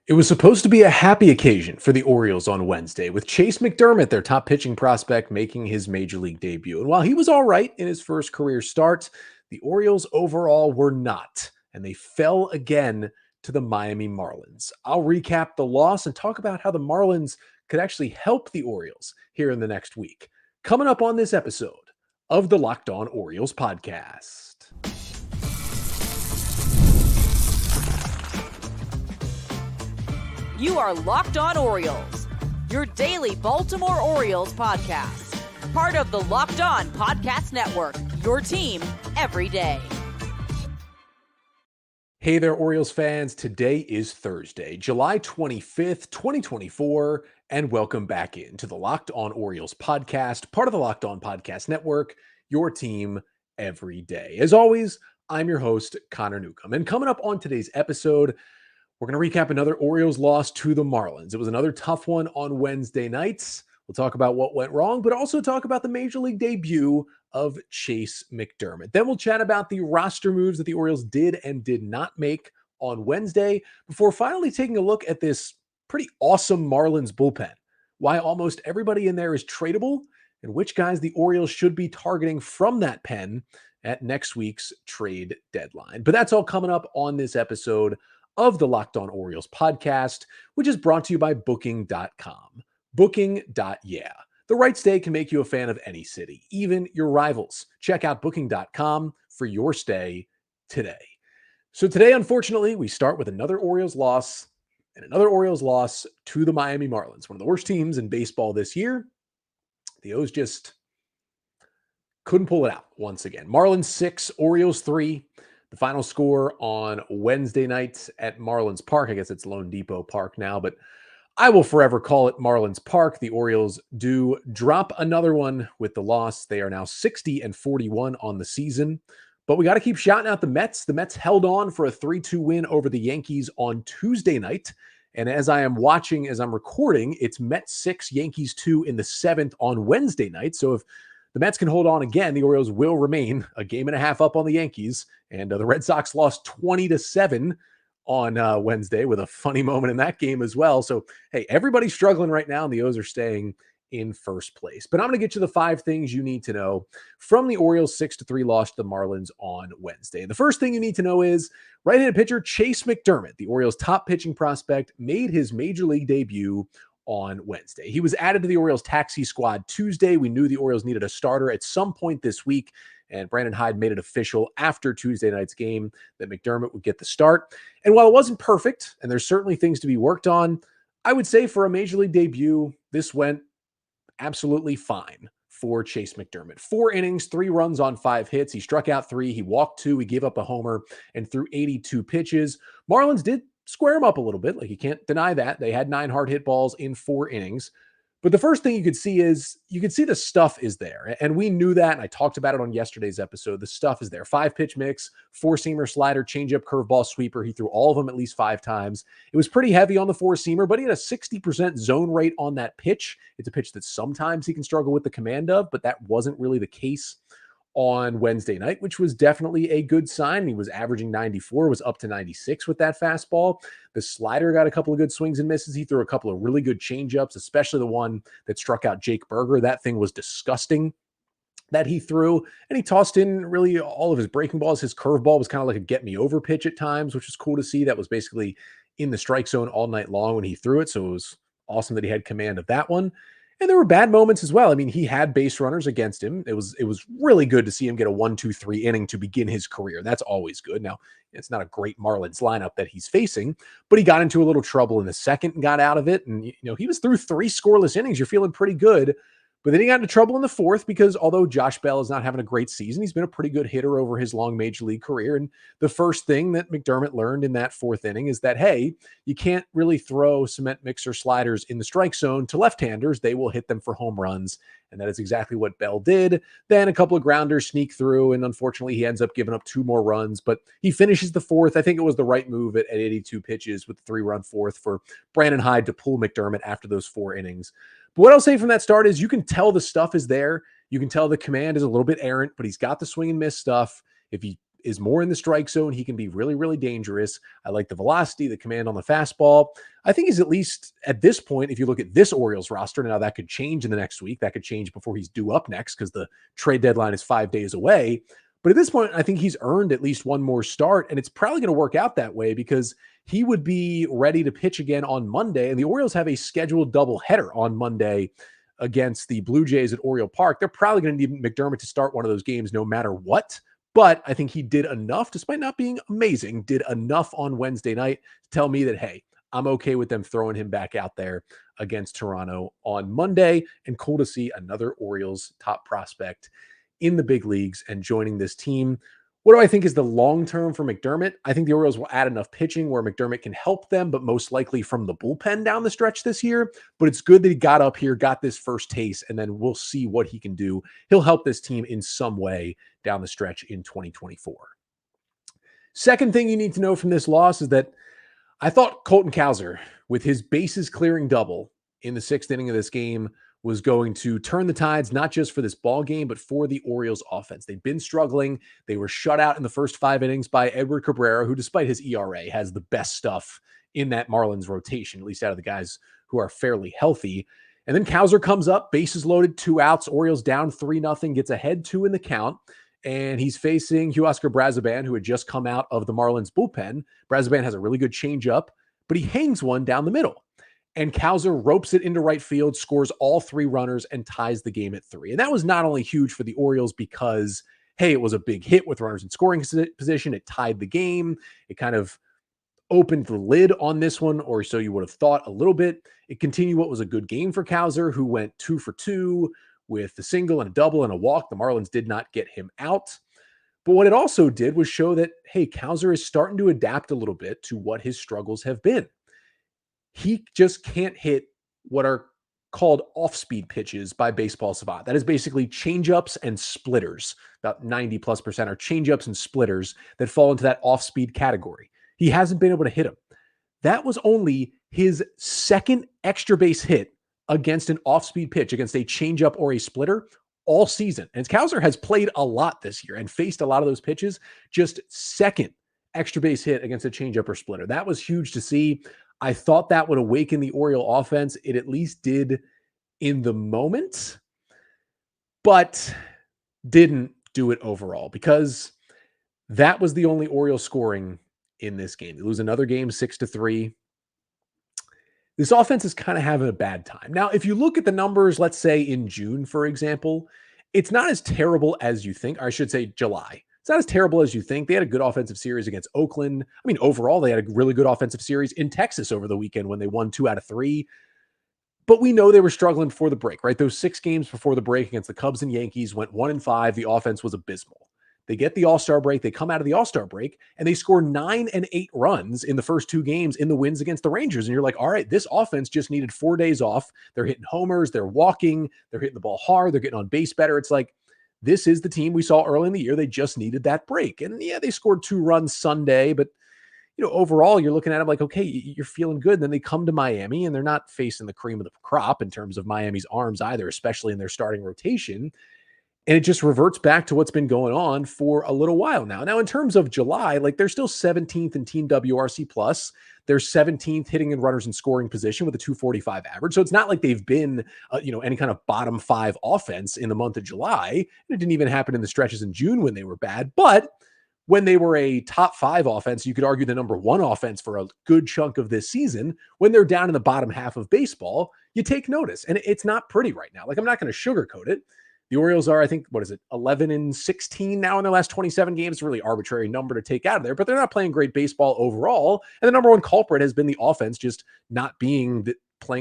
It was supposed to be a happy occasion for the Orioles on Wednesday, with Chayce McDermott, their top pitching prospect, making his major league debut. And while he was all right in his first career start, the Orioles overall were not, and they fell again to the Miami Marlins. I'll recap the loss and talk about how the Marlins could actually help the Orioles here in the next week. Coming up on this episode of the Locked On Orioles podcast. You are Locked On Orioles, your daily Baltimore Orioles podcast. Part of the Locked On Podcast Network, your team every day. Hey there, Orioles fans. Today is Thursday, July 25th, 2024, and welcome back into the Locked On Orioles podcast, part of the Locked On Podcast Network, your team every day. As always, I'm your host, Connor Newcomb. And coming up on today's episode, we're going to recap another Orioles loss to the Marlins. It was another tough one on Wednesday nights. We'll talk about what went wrong, but also talk about the major league debut of Chayce McDermott. Then we'll chat about the roster moves that the Orioles did and did not make on Wednesday before finally taking a look at this pretty awesome Marlins bullpen, why almost everybody in there is tradable, and which guys the Orioles should be targeting from that pen at next week's trade deadline. But that's all coming up on this episode of the Locked On Orioles podcast, which is brought to you by Booking.com. Booking.yeah. The right stay can make you a fan of any city, even your rivals. Check out Booking.com for your stay today. So today, unfortunately, we start with another Orioles loss and another Orioles loss to the Miami Marlins, one of the worst teams in baseball this year. The O's just couldn't pull it out once again. Marlins 6, Orioles 3. The final score on Wednesday night at Marlins Park. I guess it's Lone Depot Park now, but I will forever call it Marlins Park. The Orioles do drop another one with the loss. They are now 60-41 on the season, but we got to keep shouting out the Mets. The Mets held on for a 3-2 win over the Yankees on Tuesday night. And as I am watching, as I'm recording, it's Mets 6, Yankees 2 in the 7th on Wednesday night. So if the Mets can hold on again, the Orioles will remain a game and a half up on the Yankees. And the Red Sox lost 20-7 on Wednesday with a funny moment in that game as well. So, hey, everybody's struggling right now, and the O's are staying in first place. But I'm going to get you the 5 things you need to know from the Orioles 6-3 loss to the Marlins on Wednesday. And the first thing you need to know is right-handed pitcher Chayce McDermott, the Orioles' top pitching prospect, made his major league debut on Wednesday. He was added to the Orioles taxi squad Tuesday. We knew the Orioles needed a starter at some point this week, and Brandon Hyde made it official after Tuesday night's game that McDermott would get the start. And while it wasn't perfect, and there's certainly things to be worked on, I would say for a major league debut, this went absolutely fine for Chayce McDermott. 4 innings, 3 runs on 5 hits. He struck out 3. He walked 2. He gave up a homer and threw 82 pitches. Marlins did square him up a little bit. Like, you can't deny that. They had 9 hard hit balls in 4 innings. But the first thing you could see is the stuff is there. And we knew that, and I talked about it on yesterday's episode. The stuff is there. 5-pitch mix, 4-seamer, slider, changeup, curveball, sweeper. He threw all of them at least 5 times. It was pretty heavy on the 4-seamer, but he had a 60% zone rate on that pitch. It's a pitch that sometimes he can struggle with the command of, but that wasn't really the case on Wednesday night, which was definitely a good sign. He was averaging 94, was up to 96 with that fastball. The slider got a couple of good swings and misses. He threw a couple of really good changeups, especially the one that struck out Jake Berger. That thing was disgusting that he threw, and he tossed in really all of his breaking balls. His curveball was kind of like a get me over pitch at times, which was cool to see. That was basically in the strike zone all night long when he threw it. So it was awesome that he had command of that one. And there were bad moments as well. I mean, he had base runners against him. It was really good to see him get a 1-2-3 inning to begin his career. That's always good. Now, it's not a great Marlins lineup that he's facing, but he got into a little trouble in the second and got out of it. And, he was through 3 scoreless innings. You're feeling pretty good. But then he got into trouble in the 4th because although Josh Bell is not having a great season, he's been a pretty good hitter over his long major league career. And the first thing that McDermott learned in that 4th inning is that, hey, you can't really throw cement mixer sliders in the strike zone to left-handers. They will hit them for home runs. And that is exactly what Bell did. Then a couple of grounders sneak through, and unfortunately he ends up giving up 2 more runs. But he finishes the 4th. I think it was the right move at 82 pitches with the 3-run 4th for Brandon Hyde to pull McDermott after those 4 innings. But what I'll say from that start is you can tell the stuff is there. You can tell the command is a little bit errant, but he's got the swing and miss stuff. If he is more in the strike zone. He can be really, really dangerous. I like the velocity, the command on the fastball. I think he's at least at this point, if you look at this Orioles roster, now that could change in the next week. That could change before he's due up next because the trade deadline is 5 days away. But at this point, I think he's earned at least one more start, and it's probably going to work out that way because he would be ready to pitch again on Monday, and the Orioles have a scheduled doubleheader on Monday against the Blue Jays at Oriole Park. They're probably going to need McDermott to start one of those games no matter what, but I think he did enough, despite not being amazing, did enough on Wednesday night to tell me that, hey, I'm okay with them throwing him back out there against Toronto on Monday, and cool to see another Orioles top prospect in the big leagues and joining this team. What do I think is the long term for McDermott? I think the Orioles will add enough pitching where McDermott can help them, but most likely from the bullpen down the stretch this year. But it's good that he got up here, got this first taste, and then we'll see what he can do. He'll help this team in some way down the stretch in 2024. Second thing you need to know from this loss is that I thought Colton Cowser, with his bases clearing double in the 6th inning of this game, was going to turn the tides, not just for this ball game, but for the Orioles offense. They've been struggling. They were shut out in the first 5 innings by Edward Cabrera, who, despite his ERA, has the best stuff in that Marlins rotation, at least out of the guys who are fairly healthy. And then Cowser comes up, bases loaded, 2 outs, Orioles down 3-0, gets ahead 2 in the count. And he's facing Huascar Brazoban, who had just come out of the Marlins bullpen. Brazoban has a really good changeup, but he hangs one down the middle. And Cowser ropes it into right field, scores all 3 runners, and ties the game at 3. And that was not only huge for the Orioles because, hey, it was a big hit with runners in scoring position. It tied the game. It kind of opened the lid on this one, or so you would have thought a little bit. It continued what was a good game for Cowser, who went 2 for 2 with a single and a double and a walk. The Marlins did not get him out. But what it also did was show that, hey, Cowser is starting to adapt a little bit to what his struggles have been. He just can't hit what are called off-speed pitches by Baseball Savant. That is basically changeups and splitters. About 90+% are changeups and splitters that fall into that off-speed category. He hasn't been able to hit them. That was only his second extra base hit against an off-speed pitch, against a changeup or a splitter all season. And Cowser has played a lot this year and faced a lot of those pitches. Just second extra base hit against a changeup or splitter. That was huge to see. I thought that would awaken the Oriole offense. It at least did in the moment, but didn't do it overall because that was the only Orioles scoring in this game. They lose another game 6-3. This offense is kind of having a bad time. Now, if you look at the numbers, let's say in June, for example, it's not as terrible as you think, or I should say July. It's not as terrible as you think. They had a good offensive series against Oakland. I mean, overall, they had a really good offensive series in Texas over the weekend when they won 2 out of 3. But we know they were struggling before the break, right? Those 6 games before the break against the Cubs and Yankees went 1-5. The offense was abysmal. They get the All-Star break. They come out of the All-Star break, and they score 9 and 8 runs in the first 2 games in the wins against the Rangers. And you're like, all right, this offense just needed 4 days off. They're hitting homers. They're walking. They're hitting the ball hard. They're getting on base better. It's like, this is the team we saw early in the year. They just needed that break. And yeah, they scored 2 runs Sunday, but overall you're looking at them like, okay, you're feeling good. And then they come to Miami and they're not facing the cream of the crop in terms of Miami's arms either, especially in their starting rotation. And it just reverts back to what's been going on for a little while now. Now, in terms of July, like they're still 17th in team WRC plus. They're 17th hitting in runners in scoring position with a 245 average. So it's not like they've been, any kind of bottom 5 offense in the month of July. It didn't even happen in the stretches in June when they were bad. But when they were a top 5 offense, you could argue the number 1 offense for a good chunk of this season, when they're down in the bottom half of baseball, you take notice. And it's not pretty right now. Like, I'm not going to sugarcoat it. The Orioles are, I think, 11-16 now in their last 27 games. Really arbitrary number to take out of there, but they're not playing great baseball overall. And the number 1 culprit has been the offense just not playing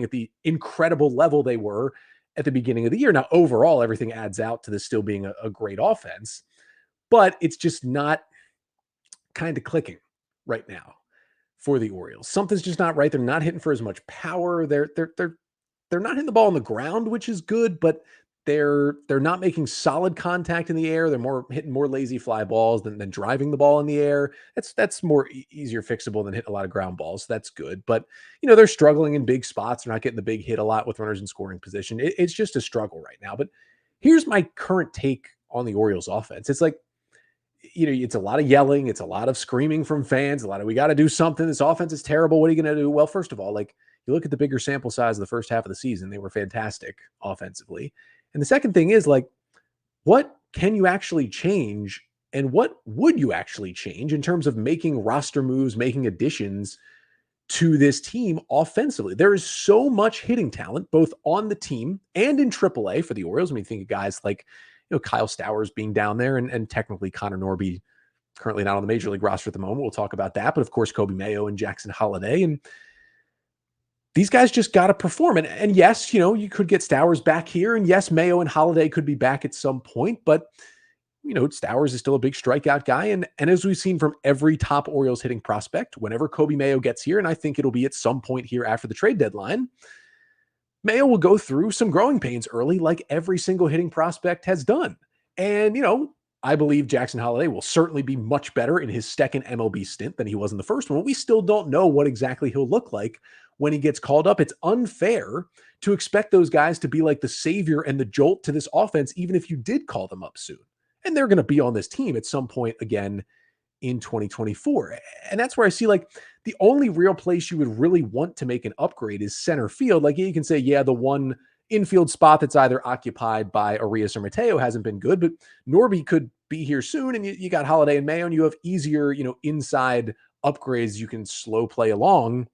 at the incredible level they were at the beginning of the year. Now, overall, everything adds out to this still being a great offense, but it's just not kind of clicking right now for the Orioles. Something's just not right. They're not hitting for as much power. They're not hitting the ball on the ground, which is good, but they're not making solid contact in the air. They're hitting more lazy fly balls than driving the ball in the air. That's more easier fixable than hitting a lot of ground balls. That's good. But, they're struggling in big spots. They're not getting the big hit a lot with runners in scoring position. It's just a struggle right now. But here's my current take on the Orioles offense. It's like, it's a lot of yelling. It's a lot of screaming from fans. A lot of, we got to do something. This offense is terrible. What are you going to do? Well, first of all, like, you look at the bigger sample size of the first half of the season, they were fantastic offensively. And the second thing is, like, what can you actually change? And what would you actually change in terms of making roster moves, making additions to this team offensively? There is so much hitting talent, both on the team and in AAA for the Orioles. I mean, think of guys like, Kyle Stowers being down there, and technically Connor Norby currently not on the major league roster at the moment. We'll talk about that. But of course, Kobe Mayo and Jackson Holliday. And these guys just got to perform. And yes, you could get Stowers back here. And yes, Mayo and Holliday could be back at some point. But, Stowers is still a big strikeout guy. And as we've seen from every top Orioles hitting prospect, whenever Kobe Mayo gets here, and I think it'll be at some point here after the trade deadline, Mayo will go through some growing pains early, like every single hitting prospect has done. And, I believe Jackson Holliday will certainly be much better in his second MLB stint than he was in the first one. We still don't know what exactly he'll look like when he gets called up. It's unfair to expect those guys to be like the savior and the jolt to this offense, even if you did call them up soon. And they're going to be on this team at some point again in 2024. And that's where I see, like, the only real place you would really want to make an upgrade is center field. Like, you can say, yeah, the one infield spot that's either occupied by Arias or Mateo hasn't been good, but Norby could be here soon. And you got Holliday and Mayo, and you have easier, inside upgrades you can slow play along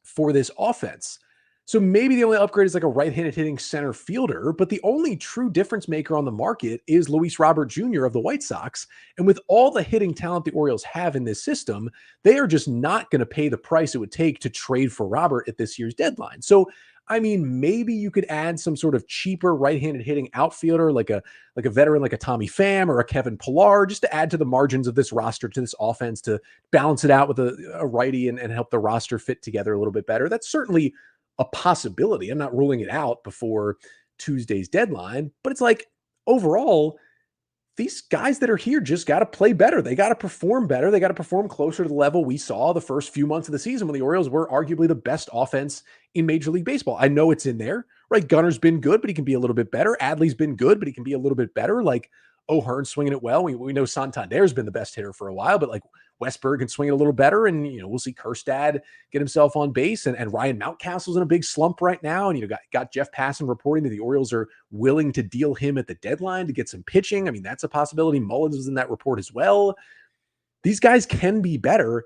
for this offense. So maybe the only upgrade is like a right-handed hitting center fielder, but the only true difference maker on the market is Luis Robert Jr. of the White Sox. And with all the hitting talent the Orioles have in this system, they are just not going to pay the price it would take to trade for Robert at this year's deadline. So, I mean, maybe you could add some sort of cheaper right-handed hitting outfielder, like a veteran like a Tommy Pham or a Kevin Pillar, just to add to the margins of this roster, to this offense, to balance it out with a righty and help the roster fit together a little bit better. That's certainly a possibility. I'm not ruling it out before Tuesday's deadline, but it's like, overall, these guys that are here just got to play better. They got to perform better. They got to perform closer to the level we saw the first few months of the season when the Orioles were arguably the best offense in Major League Baseball. I know it's in there, right? Gunner's been good, but he can be a little bit better. Adley's been good, but he can be a little bit better. Like, O'Hearn's swinging it well. We know Santander's been the best hitter for a while, but like, Westberg can swing it a little better. And, we'll see Kerstad get himself on base. And Ryan Mountcastle's in a big slump right now. And, got Jeff Passan reporting that the Orioles are willing to deal him at the deadline to get some pitching. I mean, that's a possibility. Mullins was in that report as well. These guys can be better.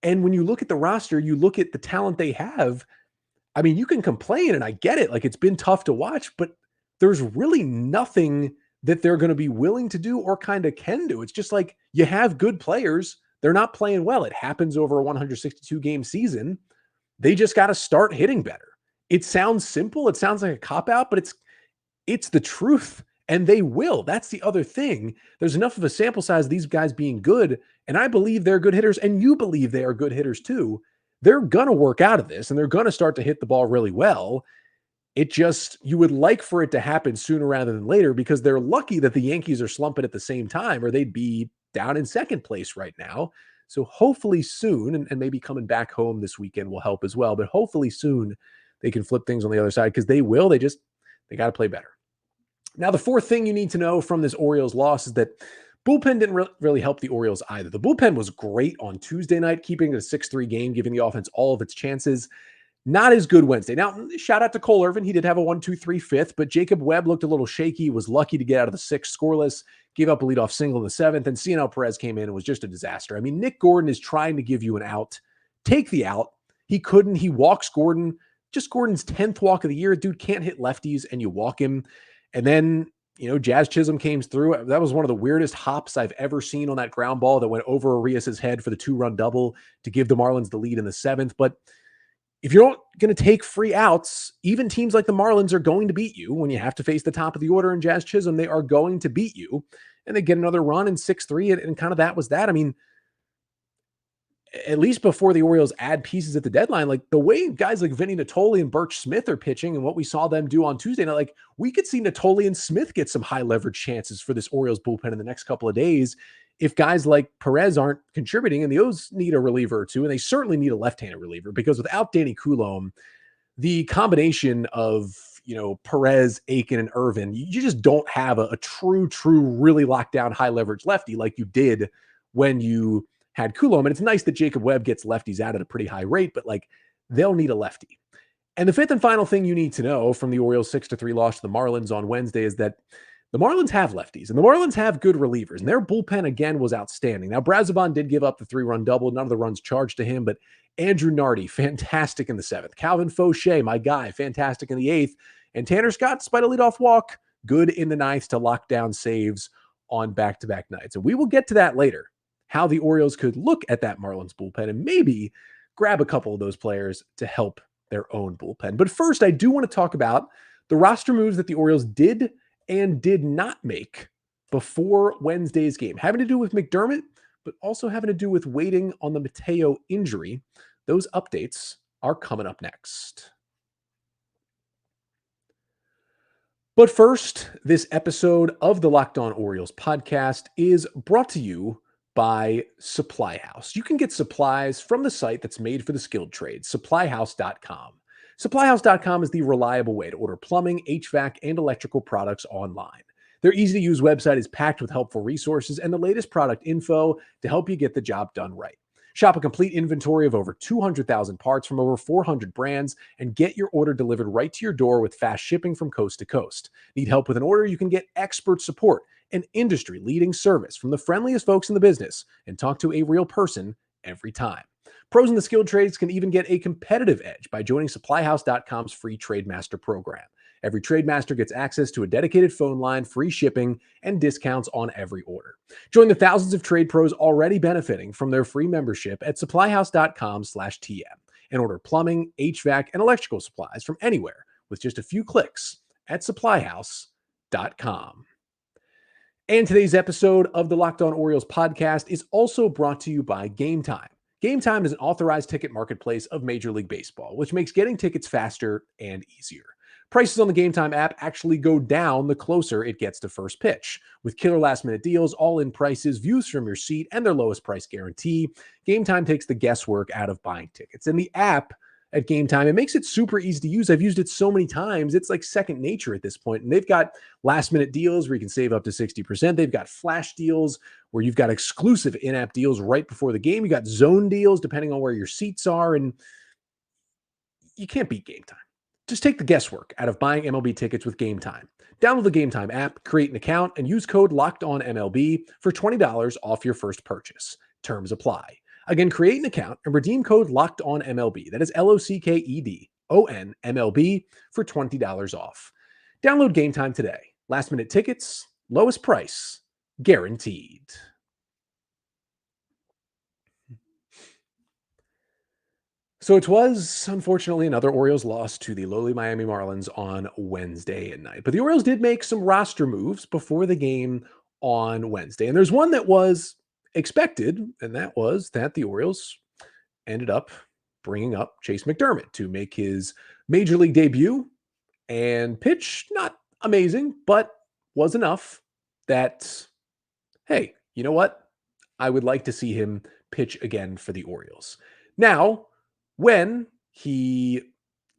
And when you look at the roster, you look at the talent they have. I mean, you can complain, and I get it. Like, it's been tough to watch, but there's really nothing that they're going to be willing to do or kind of can do. It's just like, you have good players. They're not playing well. It happens over a 162 game season. They just got to start hitting better. It sounds simple. It sounds like a cop-out, but it's the truth, and they will. That's the other thing. There's enough of a sample size of these guys being good, and I believe they're good hitters, and you believe they are good hitters too. They're going to work out of this, and they're going to start to hit the ball really well. It just, you would like for it to happen sooner rather than later, because they're lucky that the Yankees are slumping at the same time, or they'd be down in second place right now. So hopefully soon, and maybe coming back home this weekend will help as well, but hopefully soon they can flip things on the other side, because they will. They got to play better. Now, the fourth thing you need to know from this Orioles loss is that bullpen didn't really help the Orioles either. The bullpen was great on Tuesday night, keeping it a 6-3 game, giving the offense all of its chances. Not as good Wednesday. Now, shout out to Cole Irvin. He did have a 1-2-3 fifth, but Jacob Webb looked a little shaky, was lucky to get out of the sixth scoreless, gave up a leadoff single in the seventh, and Cionel Perez came in and was just a disaster. I mean, Nick Gordon is trying to give you an out. Take the out. He couldn't. He walks Gordon. Just Gordon's 10th walk of the year. Dude can't hit lefties, and you walk him. And then, Jazz Chisholm came through. That was one of the weirdest hops I've ever seen on that ground ball that went over Arias' head for the 2-run double to give the Marlins the lead in the seventh. But if you're not going to take free outs, even teams like the Marlins are going to beat you when you have to face the top of the order in Jazz Chisholm. They are going to beat you, and they get another run in 6-3, and kind of that was that. I mean, at least before the Orioles add pieces at the deadline, like the way guys like Vinny Natoli and Birch Smith are pitching and what we saw them do on Tuesday night, like we could see Natoli and Smith get some high leverage chances for this Orioles bullpen in the next couple of days if guys like Perez aren't contributing, and the O's need a reliever or two, and they certainly need a left-handed reliever, because without Danny Coulombe, the combination of, Perez, Aiken, and Irvin. You just don't have a true, really locked down high leverage lefty like you did when you had Coulomb. And it's nice that Jacob Webb gets lefties out at a pretty high rate, but like they'll need a lefty. And the fifth and final thing you need to know from the Orioles 6-3 loss to the Marlins on Wednesday is that the Marlins have lefties, and the Marlins have good relievers, and their bullpen, again, was outstanding. Now, Brazoban did give up the 3-run double. None of the runs charged to him, but Andrew Nardi, fantastic in the 7th. Calvin Fauché, my guy, fantastic in the 8th. And Tanner Scott, despite a leadoff walk, good in the 9th to lock down saves on back-to-back nights. And we will get to that later, how the Orioles could look at that Marlins bullpen and maybe grab a couple of those players to help their own bullpen. But first, I do want to talk about the roster moves that the Orioles did and did not make before Wednesday's game, having to do with McDermott, but also having to do with waiting on the Mateo injury. Those updates are coming up next. But first, this episode of the Locked On Orioles podcast is brought to you by Supply House. You can get supplies from the site that's made for the skilled trades, supplyhouse.com. Supplyhouse.com is the reliable way to order plumbing, HVAC, and electrical products online. Their easy-to-use website is packed with helpful resources and the latest product info to help you get the job done right. Shop a complete inventory of over 200,000 parts from over 400 brands and get your order delivered right to your door with fast shipping from coast to coast. Need help with an order? You can get expert support and industry-leading service from the friendliest folks in the business and talk to a real person every time. Pros in the skilled trades can even get a competitive edge by joining SupplyHouse.com's free Trademaster program. Every Trademaster gets access to a dedicated phone line, free shipping, and discounts on every order. Join the thousands of trade pros already benefiting from their free membership at SupplyHouse.com/TM and order plumbing, HVAC, and electrical supplies from anywhere with just a few clicks at SupplyHouse.com. And today's episode of the Locked On Orioles podcast is also brought to you by Game Time. Game Time is an authorized ticket marketplace of Major League Baseball, which makes getting tickets faster and easier. Prices on the Game Time app actually go down the closer it gets to first pitch. With killer last-minute deals, all-in prices, views from your seat, and their lowest price guarantee, Game Time takes the guesswork out of buying tickets. And the app at Game Time, it makes it super easy to use. I've used it so many times. It's like second nature at this point. And they've got last-minute deals where you can save up to 60%. They've got flash deals where you've got exclusive in-app deals right before the game. You got zone deals depending on where your seats are. And you can't beat Game Time. Just take the guesswork out of buying MLB tickets with Game Time. Download the Game Time app, create an account, and use code LOCKEDONMLB for $20 off your first purchase. Terms apply. Again, create an account and redeem code LOCKEDONMLB. That is LOCKEDONMLB for $20 off. Download Game Time today. Last minute tickets, lowest price, guaranteed. So it was, unfortunately, another Orioles loss to the lowly Miami Marlins on Wednesday at night. But the Orioles did make some roster moves before the game on Wednesday. And there's one that was expected, and that was that the Orioles ended up bringing up Chayce McDermott to make his Major League debut and pitch not amazing, but was enough that, hey, you know what? I would like to see him pitch again for the Orioles. Now, when he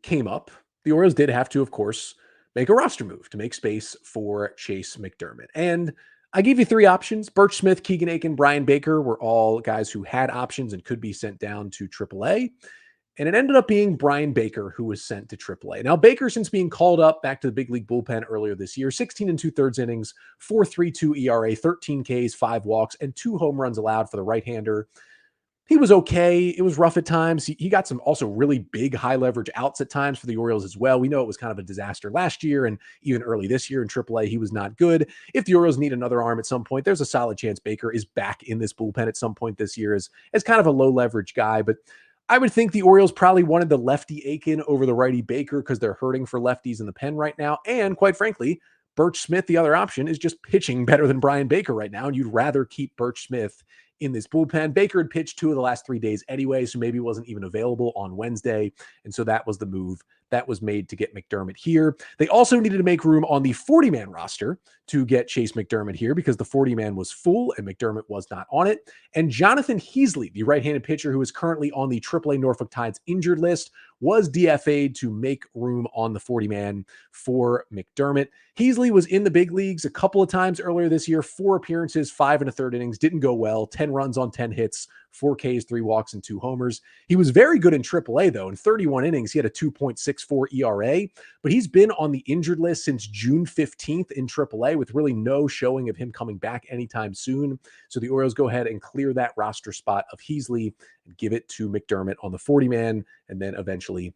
came up, the Orioles did have to, of course, make a roster move to make space for Chayce McDermott. And I gave you three options. Burch Smith, Keegan Aiken, Brian Baker were all guys who had options and could be sent down to AAA. And it ended up being Brian Baker who was sent to AAA. Now, Baker, since being called up back to the big league bullpen earlier this year, 16 2/3 innings, 4.32 ERA, 13 Ks, 5 walks, and 2 home runs allowed for the right-hander. He was okay. It was rough at times. He got some also really big high leverage outs at times for the Orioles as well. We know it was kind of a disaster last year and even early this year in AAA, he was not good. If the Orioles need another arm at some point, there's a solid chance Baker is back in this bullpen at some point this year as kind of a low leverage guy. But I would think the Orioles probably wanted the lefty Aiken over the righty Baker because they're hurting for lefties in the pen right now. And quite frankly, Burch Smith, the other option, is just pitching better than Brian Baker right now. And you'd rather keep Burch Smith in this bullpen. Baker had pitched 2 of the last 3 days anyway, so maybe wasn't even available on Wednesday. And so that was the move that was made to get McDermott here. They also needed to make room on the 40-man roster to get Chayce McDermott here because the 40-man was full and McDermott was not on it. And Jonathan Heasley, the right-handed pitcher who is currently on the AAA Norfolk Tides injured list, was DFA'd to make room on the 40-man for McDermott. Heasley was in the big leagues a couple of times earlier this year, 4 appearances, 5 1/3 innings, didn't go well, 10 runs on 10 hits, 4 Ks, 3 walks, and 2 homers. He was very good in AAA, though. In 31 innings, he had a 2.64 ERA, but he's been on the injured list since June 15th in AAA with really no showing of him coming back anytime soon. So the Orioles go ahead and clear that roster spot of Heasley and give it to McDermott on the 40-man, and then eventually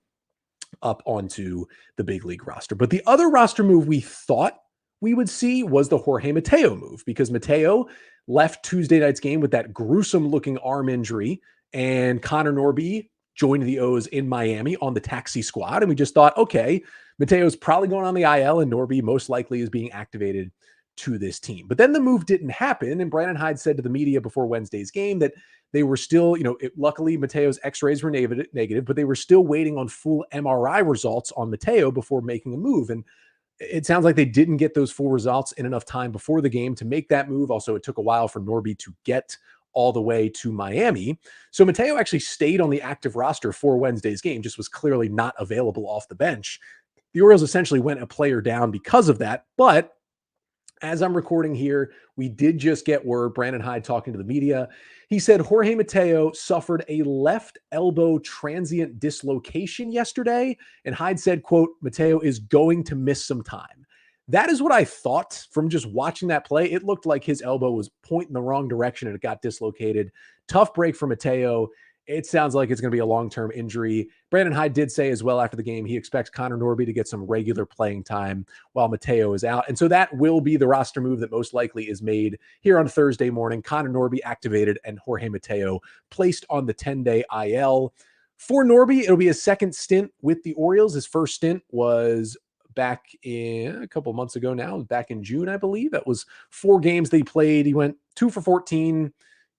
up onto the big league roster. But the other roster move we thought we would see was the Jorge Mateo move, because Mateo left Tuesday night's game with that gruesome looking arm injury, and Connor Norby joined the O's in Miami on the taxi squad. And we just thought, okay, Mateo's probably going on the IL and Norby most likely is being activated to this team. But then the move didn't happen. And Brandon Hyde said to the media before Wednesday's game that they were still, luckily Mateo's x-rays were negative, but they were still waiting on full MRI results on Mateo before making a move. And it sounds like they didn't get those full results in enough time before the game to make that move. Also, it took a while for Norby to get all the way to Miami. So Mateo actually stayed on the active roster for Wednesday's game, just was clearly not available off the bench. The Orioles essentially went a player down because of that. But as I'm recording here, we did just get word, Brandon Hyde talking to the media. He said Jorge Mateo suffered a left elbow transient dislocation yesterday. And Hyde said, quote, Mateo is going to miss some time. That is what I thought from just watching that play. It looked like his elbow was pointing the wrong direction and it got dislocated. Tough break for Mateo. It sounds like it's going to be a long-term injury. Brandon Hyde did say as well after the game, he expects Connor Norby to get some regular playing time while Mateo is out. And so that will be the roster move that most likely is made here on Thursday morning. Connor Norby activated and Jorge Mateo placed on the 10-day IL. For Norby, it'll be his second stint with the Orioles. His first stint was back in a couple months ago now, back in June, I believe. That was 4 games they played. He went 2 for 14,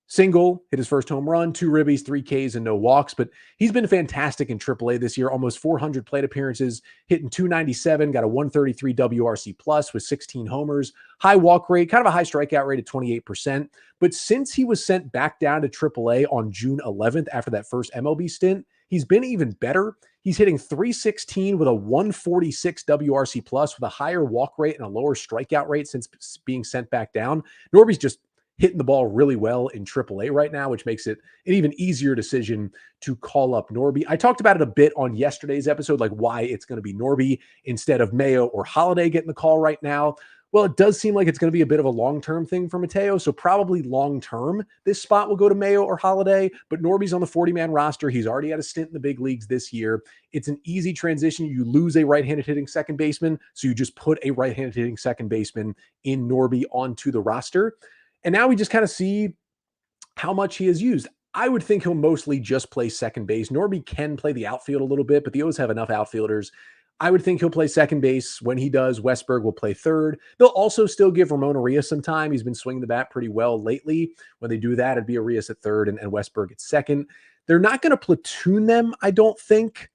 single, hit his first home run, 2 ribbies, 3 Ks, and no walks. But he's been fantastic in AAA this year. Almost 400 plate appearances, hitting 297, got a 133 WRC plus with 16 homers, high walk rate, kind of a high strikeout rate at 28%. But since he was sent back down to AAA on June 11th after that first MLB stint, he's been even better. He's hitting 316 with a 146 WRC plus with a higher walk rate and a lower strikeout rate since being sent back down. Norby's just hitting the ball really well in AAA right now, which makes it an even easier decision to call up Norby. I talked about it a bit on yesterday's episode, like why it's going to be Norby instead of Mayo or Holiday getting the call right now. Well, it does seem like it's going to be a bit of a long-term thing for Mateo. So probably long-term, this spot will go to Mayo or Holiday, but Norby's on the 40-man roster. He's already had a stint in the big leagues this year. It's an easy transition. You lose a right-handed hitting second baseman, so you just put a right-handed hitting second baseman in Norby onto the roster. And now we just kind of see how much he has used. I would think he'll mostly just play second base. Norby can play the outfield a little bit, but the O's have enough outfielders. I would think he'll play second base. When he does, Westberg will play third. They'll also still give Ramon Arias some time. He's been swinging the bat pretty well lately. When they do that, it'd be Arias at third and Westberg at second. They're not going to platoon them, I don't think.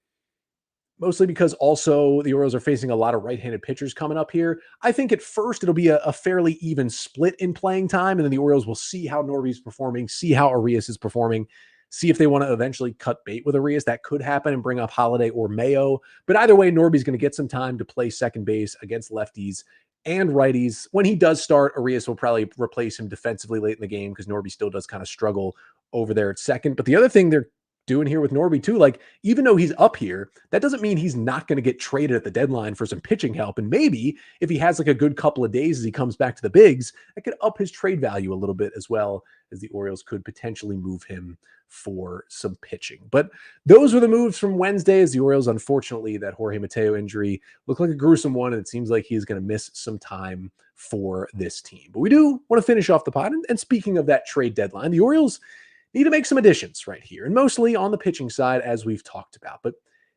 Mostly because also the Orioles are facing a lot of right-handed pitchers coming up here. I think at first it'll be a fairly even split in playing time, and then the Orioles will see how Norby's performing, see how Arias is performing, see if they want to eventually cut bait with Arias. That could happen and bring up Holiday or Mayo. But either way, Norby's going to get some time to play second base against lefties and righties. When he does start, Arias will probably replace him defensively late in the game because Norby still does kind of struggle over there at second. But the other thing they're doing here with Norby too, like even though he's up here, that doesn't mean he's not going to get traded at the deadline for some pitching help. And maybe if he has like a good couple of days as he comes back to the bigs, that could up his trade value a little bit as well, as the Orioles could potentially move him for some pitching. But those were the moves from Wednesday, as the Orioles, unfortunately, that Jorge Mateo injury looked like a gruesome one, and it seems like he's going to miss some time for this team. But we do want to finish off the pod. And speaking of that trade deadline, the Orioles need to make some additions right here, and mostly on the pitching side, as we've talked about. But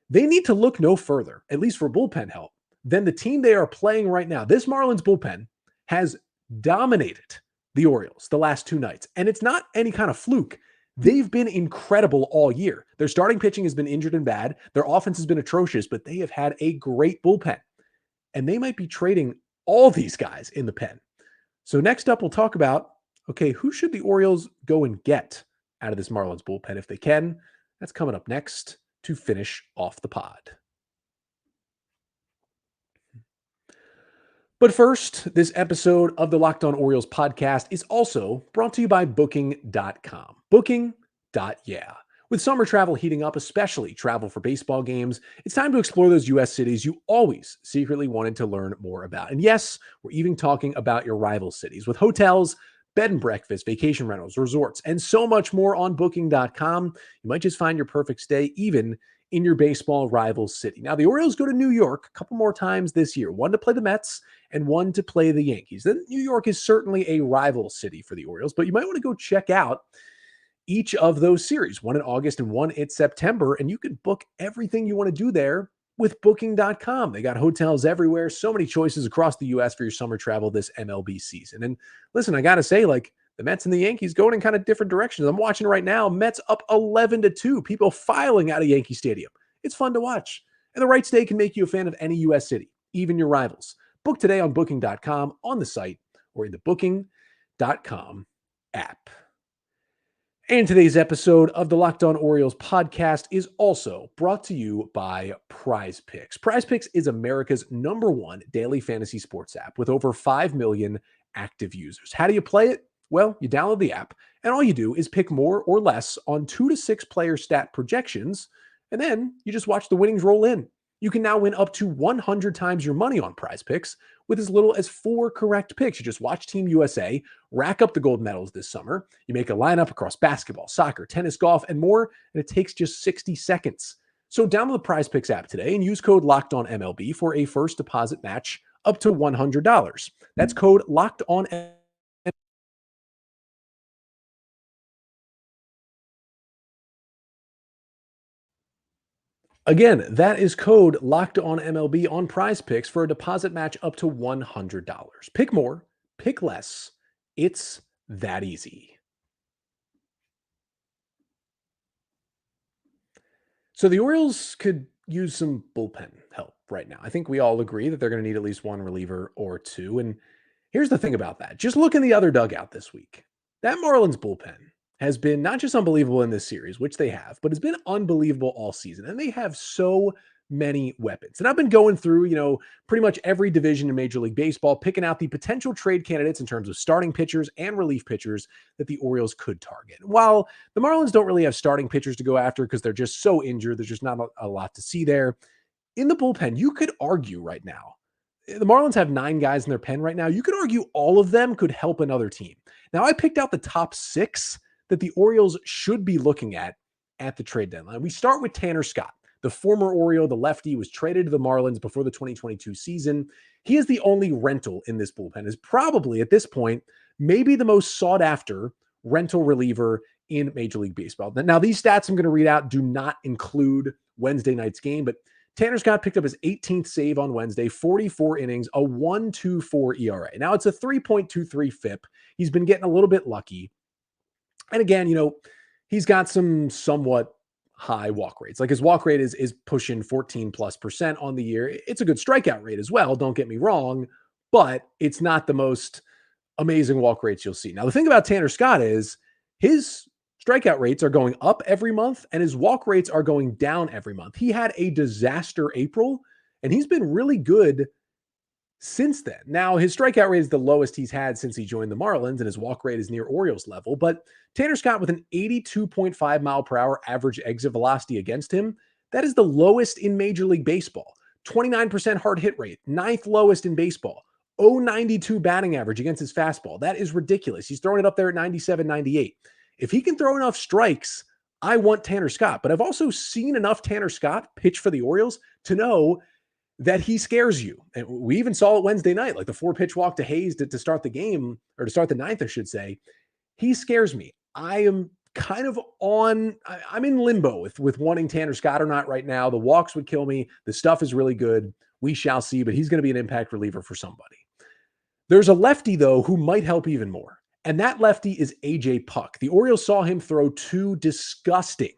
they need to look no further, at least for bullpen help, than the team they are playing right now. This Marlins bullpen has dominated the Orioles the last 2 nights, and it's not any kind of fluke. They've been incredible all year. Their starting pitching has been injured and bad. Their offense has been atrocious, but they have had a great bullpen. And they might be trading all these guys in the pen. So next up, we'll talk about, okay, who should the Orioles go and get out of this Marlins bullpen if they can? That's coming up next to finish off the pod. But first, this episode of the Locked On Orioles podcast is also brought to you by Booking.com. Booking.yeah. With summer travel heating up, especially travel for baseball games, it's time to explore those U.S. cities you always secretly wanted to learn more about. And yes, we're even talking about your rival cities with hotels, bed and breakfast, vacation rentals, resorts, and so much more on Booking.com. You might just find your perfect stay even in your baseball rival city. Now, the Orioles go to New York a couple more times this year, one to play the Mets and one to play the Yankees. Then New York is certainly a rival city for the Orioles, but you might want to go check out each of those series, one in August and one in September, and you can book everything you want to do there with Booking.com. They got hotels everywhere, so many choices across the U.S. for your summer travel this MLB season. And listen, I got to say, like, the Mets and the Yankees going in kind of different directions. I'm watching right now, Mets up 11-2, people filing out of Yankee Stadium. It's fun to watch. And the right stay can make you a fan of any U.S. city, even your rivals. Book today on Booking.com, on the site, or in the Booking.com app. And today's episode of the Locked On Orioles podcast is also brought to you by Prize Picks. Prize Picks is America's #1 daily fantasy sports app with over 5 million active users. How do you play it? Well, you download the app, and all you do is pick more or less on 2 to 6 player stat projections, and then you just watch the winnings roll in. You can now win up to 100 times your money on Prize Picks with as little as 4 correct picks. You just watch Team USA rack up the gold medals this summer. You make a lineup across basketball, soccer, tennis, golf, and more, and it takes just 60 seconds. So download the Prize Picks app today and use code LOCKEDONMLB for a first deposit match up to $100. That's code LOCKEDONMLB. Again, that is code LOCKEDONMLB on Prize Picks for a deposit match up to $100. Pick more, pick less. It's that easy. So the Orioles could use some bullpen help right now. I think we all agree that they're going to need at least one reliever or two. And here's the thing about that. Just look in the other dugout this week. That Marlins bullpen has been not just unbelievable in this series, which they have, but has been unbelievable all season. And they have so many weapons. And I've been going through, pretty much every division in Major League Baseball, picking out the potential trade candidates in terms of starting pitchers and relief pitchers that the Orioles could target. While the Marlins don't really have starting pitchers to go after because they're just so injured, there's just not a lot to see there. In the bullpen, you could argue right now, the Marlins have 9 guys in their pen right now. You could argue all of them could help another team. Now, I picked out the top 6 that the Orioles should be looking at the trade deadline. We start with Tanner Scott, the former Oriole, the lefty, was traded to the Marlins before the 2022 season. He is the only rental in this bullpen, is probably at this point, maybe the most sought after rental reliever in Major League Baseball. Now, these stats I'm going to read out do not include Wednesday night's game, but Tanner Scott picked up his 18th save on Wednesday, 44 innings, a 1.24 ERA. Now, it's a 3.23 FIP. He's been getting a little bit lucky. And again, he's got some somewhat high walk rates. Like his walk rate is pushing 14+% on the year. It's a good strikeout rate as well, don't get me wrong, but it's not the most amazing walk rates you'll see. Now, the thing about Tanner Scott is his strikeout rates are going up every month and his walk rates are going down every month. He had a disaster April and he's been really good since then. Now, his strikeout rate is the lowest he's had since he joined the Marlins, and his walk rate is near Orioles level. But Tanner Scott with an 82.5 mile per hour average exit velocity against him, that is the lowest in Major League Baseball. 29% hard hit rate, 9th lowest in baseball. 0.92 batting average against his fastball. That is ridiculous. He's throwing it up there at 97, 98. If he can throw enough strikes, I want Tanner Scott. But I've also seen enough Tanner Scott pitch for the Orioles to know that he scares you. And we even saw it Wednesday night, like the 4-pitch walk to Hayes to start the game, or to start the 9th, I should say. He scares me. I am kind of I'm in limbo with wanting Tanner Scott or not right now. The walks would kill me. The stuff is really good. We shall see, but he's going to be an impact reliever for somebody. There's a lefty, though, who might help even more. And that lefty is A.J. Puck. The Orioles saw him throw 2 disgusting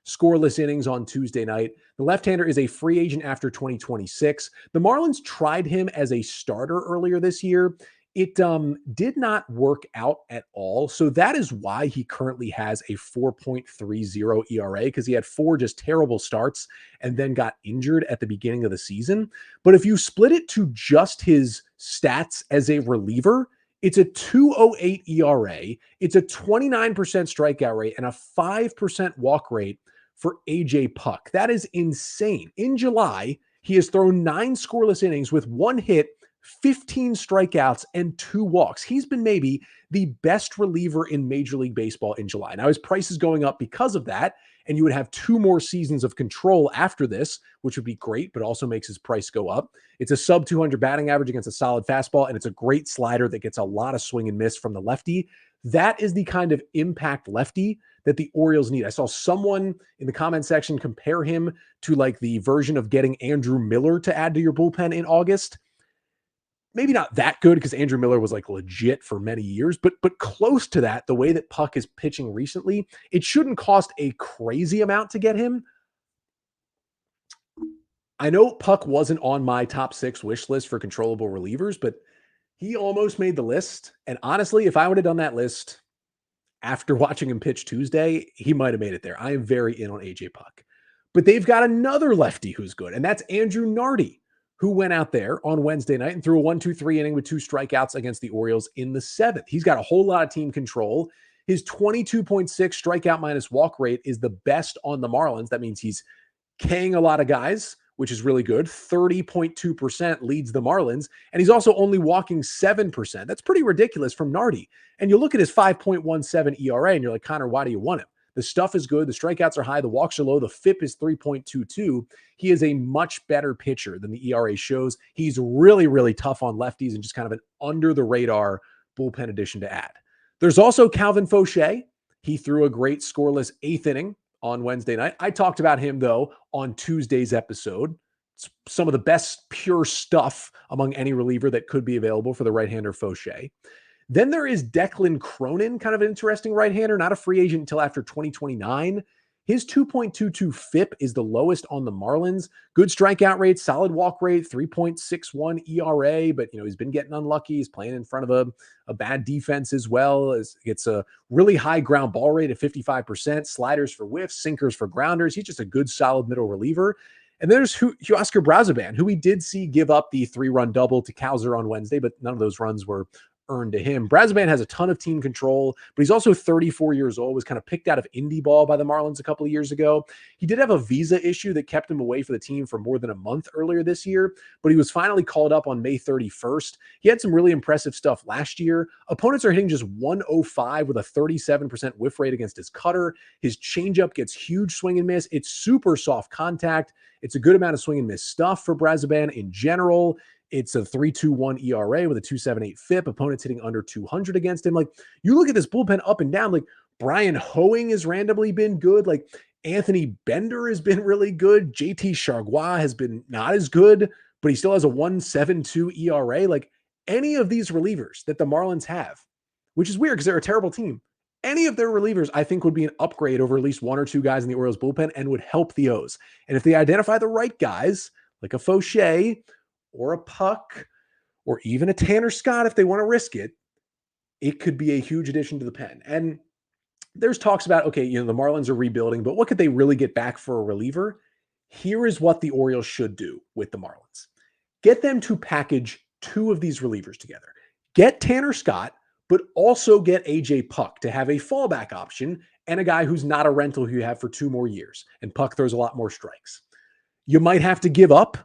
scoreless innings on Tuesday night. The left-hander is a free agent after 2026. The Marlins tried him as a starter earlier this year. It did not work out at all. So that is why he currently has a 4.30 ERA, because he had 4 just terrible starts and then got injured at the beginning of the season. But if you split it to just his stats as a reliever, it's a 2.08 ERA. It's a 29% strikeout rate and a 5% walk rate for A.J. Puck. That is insane. In July, he has thrown 9 scoreless innings with 1 hit, 15 strikeouts, and 2 walks. He's been maybe the best reliever in Major League Baseball in July. Now, his price is going up because of that, and you would have 2 more seasons of control after this, which would be great, but also makes his price go up. It's a sub 200 batting average against a solid fastball, and it's a great slider that gets a lot of swing and miss from the lefty. That is the kind of impact lefty that the Orioles need. I saw someone in the comment section compare him to like the version of getting Andrew Miller to add to your bullpen in August. Maybe not that good, because Andrew Miller was like legit for many years, but close to that. The way that Puck is pitching recently, it shouldn't cost a crazy amount to get him. I know Puck wasn't on my top 6 wish list for controllable relievers, but he almost made the list. And honestly, if I would have done that list after watching him pitch Tuesday, he might have made it there. I am very in on A.J. Puck. But they've got another lefty who's good, and that's Andrew Nardi, who went out there on Wednesday night and threw a 1-2-3 inning with 2 strikeouts against the Orioles in the 7th. He's got a whole lot of team control. His 22.6 strikeout minus walk rate is the best on the Marlins. That means he's K'ing a lot of guys, which is really good. 30.2% leads the Marlins, and he's also only walking 7%. That's pretty ridiculous from Nardi. And you look at his 5.17 ERA, and you're like, Connor, why do you want him? The stuff is good. The strikeouts are high. The walks are low. The FIP is 3.22. He is a much better pitcher than the ERA shows. He's really, really tough on lefties and just kind of an under-the-radar bullpen addition to add. There's also Calvin Fauché. He threw a great scoreless 8th inning on Wednesday night. I talked about him, though, on Tuesday's episode. It's some of the best pure stuff among any reliever that could be available for the right-hander Fauché. Then there is Declan Cronin, kind of an interesting right-hander, not a free agent until after 2029. His 2.22 FIP is the lowest on the Marlins. Good strikeout rate, solid walk rate, 3.61 ERA, but he's been getting unlucky. He's playing in front of a bad defense as well. It's a really high ground ball rate at 55%, sliders for whiffs, sinkers for grounders. He's just a good, solid middle reliever. And there's Huascar Brazoban, who we did see give up the 3-run double to Cowser on Wednesday, but none of those runs were earned to him. Brazoban has a ton of team control, but he's also 34 years old, was kind of picked out of indie ball by the Marlins a couple of years ago. He did have a visa issue that kept him away for the team for more than a month earlier this year, but he was finally called up on May 31st. He had some really impressive stuff last year. Opponents are hitting just 105 with a 37% whiff rate against his cutter. His changeup gets huge swing and miss. It's super soft contact. It's a good amount of swing and miss stuff for Brazoban in general. It's a 3.21 ERA with a 2.78 FIP. Opponents hitting under 200 against him. Like, you look at this bullpen up and down. Like, Brian Hoeing has randomly been good. Like, Anthony Bender has been really good. JT Chargois has been not as good, but he still has a 1.72 ERA. Like, any of these relievers that the Marlins have, which is weird because they're a terrible team, any of their relievers, I think, would be an upgrade over at least 1 or 2 guys in the Orioles bullpen and would help the O's. And if they identify the right guys, like a Fauché or a Puck, or even a Tanner Scott, if they want to risk it, it could be a huge addition to the pen. And there's talks about, okay, the Marlins are rebuilding, but what could they really get back for a reliever? Here is what the Orioles should do with the Marlins. Get them to package 2 of these relievers together. Get Tanner Scott, but also get A.J. Puck to have a fallback option and a guy who's not a rental who you have for 2 more years. And Puck throws a lot more strikes. You might have to give up,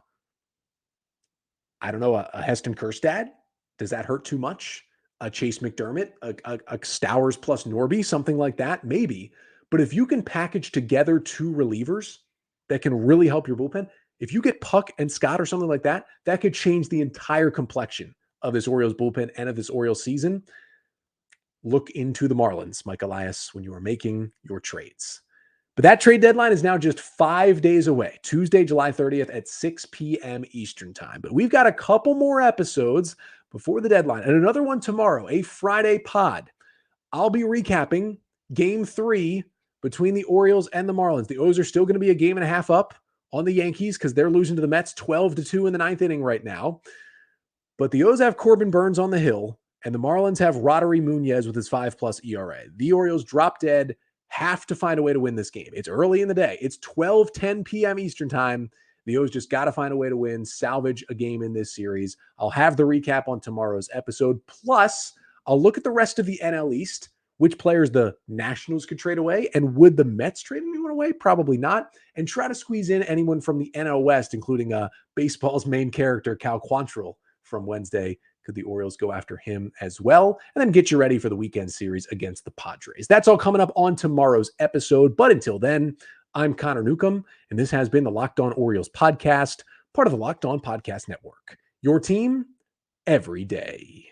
I don't know, a Heston Kjerstad. Does that hurt too much? A Chayce McDermott, a Stowers plus Norby, something like that, maybe. But if you can package together 2 relievers that can really help your bullpen, if you get Puck and Scott or something like that, that could change the entire complexion of this Orioles bullpen and of this Orioles season. Look into the Marlins, Mike Elias, when you are making your trades. But that trade deadline is now just 5 days away, Tuesday, July 30th at 6 p.m. Eastern time. But we've got a couple more episodes before the deadline and another one tomorrow, a Friday pod I'll be recapping game 3 between the Orioles and the Marlins. The O's are still going to be a game and a half up on the Yankees because they're losing to the Mets 12-2 in the 9th inning right now. But the O's have Corbin Burnes on the hill, and the Marlins have Roddery Munoz with his 5+ ERA. The Orioles drop dead, have to find a way to win this game. It's early in the day. It's 12:10 p.m. Eastern time. The O's just got to find a way to win, salvage a game in this series. I'll have the recap on tomorrow's episode. Plus, I'll look at the rest of the NL East, which players the Nationals could trade away, and would the Mets trade anyone away? Probably not. And try to squeeze in anyone from the NL West, including baseball's main character, Cal Quantrill, from Wednesday. Could the Orioles go after him as well? And then get you ready for the weekend series against the Padres. That's all coming up on tomorrow's episode. But until then, I'm Connor Newcomb, and this has been the Locked On Orioles podcast, part of the Locked On Podcast Network. Your team every day.